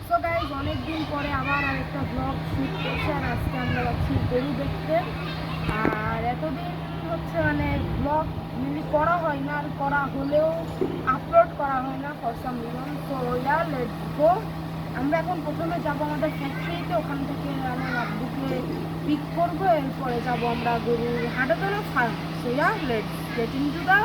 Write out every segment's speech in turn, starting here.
So guys অনেকদিন পরে আবার আরেকটা ব্লগ শুট করছে, আর আজকে আমরা যাচ্ছি গরু দেখতে। আর এতদিন হচ্ছে মানে ব্লগ মিলি করা হয় না, আর করা হলেও আপলোড করা হয় না for some reason. So ya let's go. আমরা এখন প্রথমে যাব আমাদের ফ্যাক্টরিতে, ওখান থেকে আমার আব্বুকে পিক করবো, এরপরে যাব আমরা গরু হাঁটাতলা farm. So ya let's get into the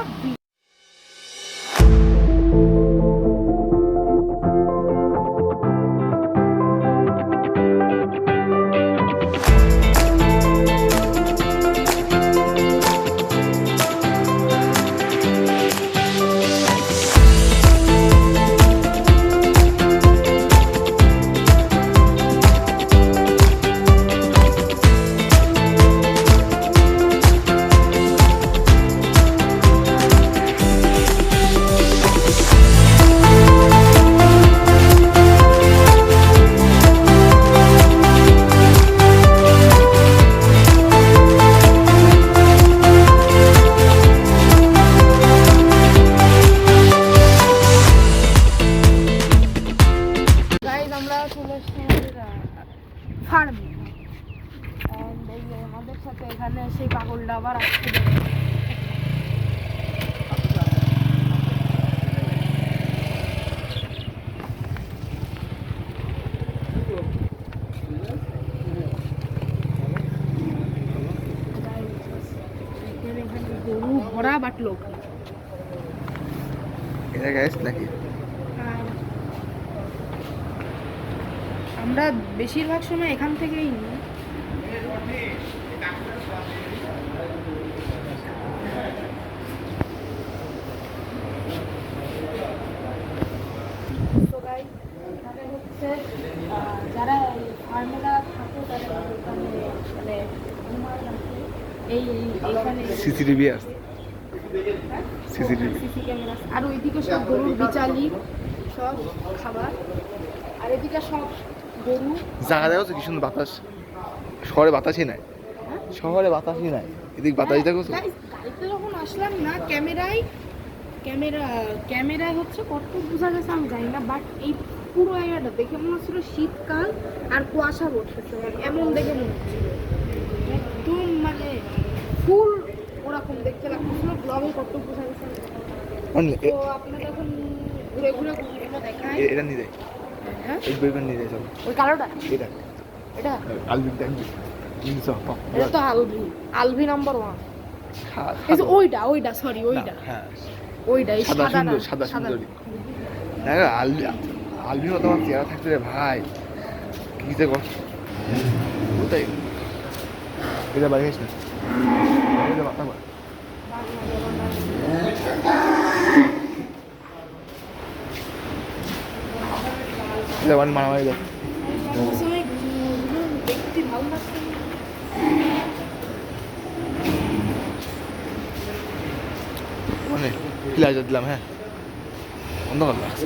ফার্মে। আমাদের সাথে এখানে সেই পাগলটা আবার আসতে গরু ভরা বাটলো নাকি। আমরা বেশিরভাগ সময় এখান থেকেই নিই। এখানে হচ্ছে যারা ফার্মেরা থাকে তারা মানে এই এইখানে সিসিটিভি আছে, সিসি ক্যামেরা, আর ওইদিকে সব গরুর বিচালি সব খাবার, আর এদিকে সব গরু। জায়গা দেখো কি সুন্দর বাতাস, শহরে বাতাসই নাই, শহরে বাতাসই নাই, এদিক বাতাস দেখো। গাড়িতে যখন আসলাম না ক্যামেরায় হচ্ছে কত বোঝা গেছে আমি জানি না, বাট এই পুরো এরিয়াটা দেখে মনে হচ্ছিল শীতকাল আর কুয়াশা পড়তেছে, এমন দেখে মনে হচ্ছিল একদম মানে ফুল ওরকম দেখতে লাগতেছিল। ব্লগে কত বোঝা গেছে। তো আপনাদের এখন ঘুরে ঘুরে গরুগুলো দেখায়। এটা নিয়ে যায়, হ্যাঁ এই বেগুন নিয়ে যায় চলো। ওই কালোটা, এটা এটা আলবিন দেখবি এটা তো আলভি নাম্বার 1। হ্যাঁ ওইটা সরি ওইটা, হ্যাঁ ওইটা এই সাদা সাদা সাদা সুন্দরী। দেখো আলবিন তোমার চেহারা থাকতে রে ভাই, কি যে কষ্ট। ওটাই এটা বাড়ি গেছ না, এটা মাথা কর এটা মানে মারামারি দেখ। দেখতে ভালো লাগছে। মানে প্লাজা দিলাম, হ্যাঁ অন্ধকার লাগছে।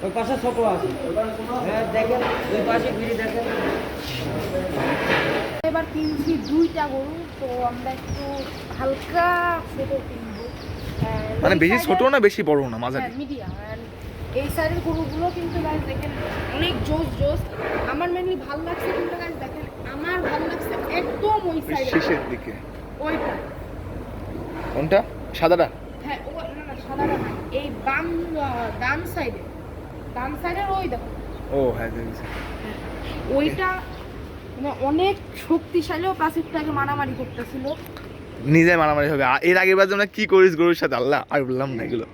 ওই পাশে ছোট আছে, হ্যাঁ দেখেন ওই পাশে ঘুরে দেখেন। এবার কিনছি 2টা গরু, তো আমরা একটু হালকা ছোট কিনবো, মানে বেশি ছোট না বেশি বড় না, মাঝারি মিডিয়াম। এই সাইডের গরুগুলো কিন্তু গাইস দেখেন অনেক জোস। আমার মেনলি ভালো লাগছে, কিন্তু গাইস দেখেন আমার ভালো লাগছে একদম ওই সাইডে শেষের দিকে। ওইটা কোনটা? সাদাটা? হ্যাঁ ও না সাদাটা না, এই ডান সাইডের ওই দেখো। ও হ্যাঁ দেখছি। ওইটা মানে অনেক শক্তিশালীও প্লাস্টিকটাকে মারামারি করতেছিল। নিজে মারামারি হবে। এর আগের বার আমরা কি করিস গরুর সাথে, আল্লাহ আর বললাম না এগুলো।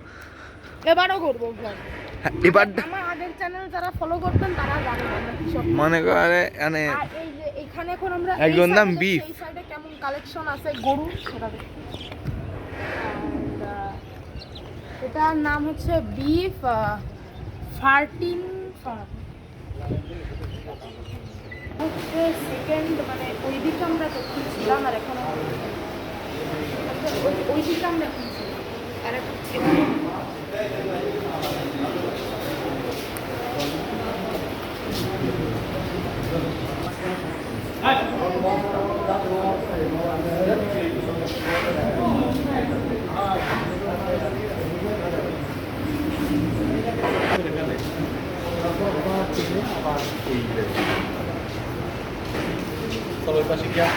এবারও করবো vlog। এবার আমার আগের চ্যানেল যারা ফলো করতেন তারা জানেন আমরা কি সব মনে করে মানে আর এই যে এখানে এখন আমরা একজন নাম বিফ, এই সাইডে কেমন কালেকশন আছে গরু সেটা দেখি। এটার নাম হচ্ছে বিফ 13 ফার্ম। হচ্ছে সেকেন্ড মানে ওই দিকে আমরা তখন ছিলাম আর এখন ওই দিকে আমরা এখন ছিলাম আর এখন ছিলাম চলো ওই পাশে গিয়া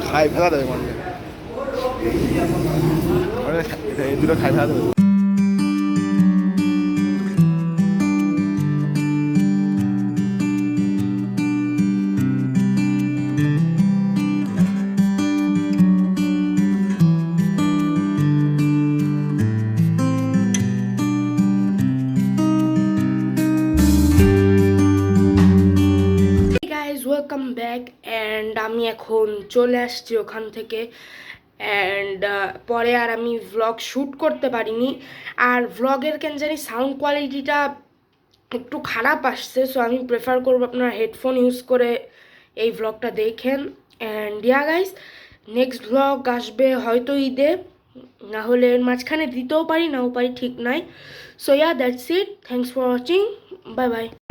খাই ফেলা দেবে মানে এই দুটো খাই ফেলা দেবে গাইজ ওয়েলকাম ব্যাক অ্যান্ড আমি এখন চলে আসছি ওখান থেকে অ্যান্ড পরে আর আমি ভ্লগ শ্যুট করতে পারিনি আর ভ্লগের কেন জানি সাউন্ড কোয়ালিটিটা একটু খারাপ আসছে সো আমি প্রেফার করবো আপনারা হেডফোন ইউজ করে এই ভ্লগটা দেখেন and yeah guys next vlog আসবে হয়তো ঈদে না হলে এর মাঝখানে দিতেও পারি নাও পারি ঠিক নাই so yeah that's it thanks for watching bye bye